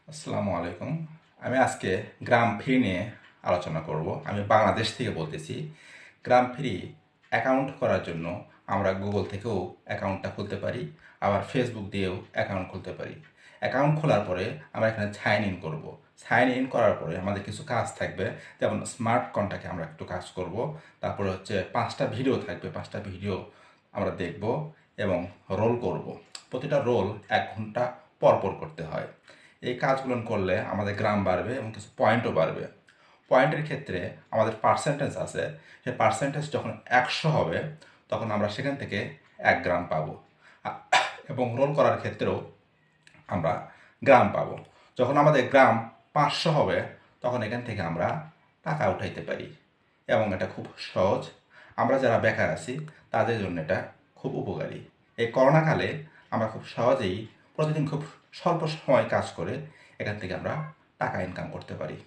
আসসালামু আলাইকুম। আমি আজকে গ্রাম ফ্রি নিয়ে আলোচনা করব। আমি বাংলাদেশ থেকে বলতেছি। গ্রাম ফ্রি অ্যাকাউন্ট করার জন্য আমরা গুগল থেকেও অ্যাকাউন্টটা খুলতে পারি, আবার ফেসবুক দিয়েও অ্যাকাউন্ট খুলতে পারি। অ্যাকাউন্ট খোলার পরে আমরা এখানে সাইন ইন করব। সাইন ইন করার পরে আমাদের কিছু কাজ থাকবে, যেমন স্মার্ট কন্ট্যাক্টে আমরা একটু কাজ করব। তারপরে হচ্ছে 5টা ভিডিও থাকবে, 5টা ভিডিও আমরা দেখব এবং রোল করব। প্রতিটা রোল 1 ঘন্টা পর পর করতে হয়। এই কাজগুলো করলে আমাদের গ্রাম বাড়বে এবং কিছু পয়েন্টও বাড়বে। পয়েন্টের ক্ষেত্রে আমাদের পার্সেন্টেজ আছে, সেই পার্সেন্টেজ যখন 100 হবে তখন আমরা সেখান থেকে 1 গ্রাম পাবো। এবং রোল করার ক্ষেত্রেও আমরা গ্রাম পাবো। যখন আমাদের গ্রাম 500 হবে তখন এখান থেকে আমরা টাকা উঠাইতে পারি এবং এটা খুব সহজ। আমরা যারা বেকার আছি তাদের জন্য এটা খুব উপকারী। এই করোনাকালে আমরা খুব সহজেই প্রতিদিন খুব স্বল্প সময় কাজ করে এখান থেকে আমরা টাকা ইনকাম করতে পারি।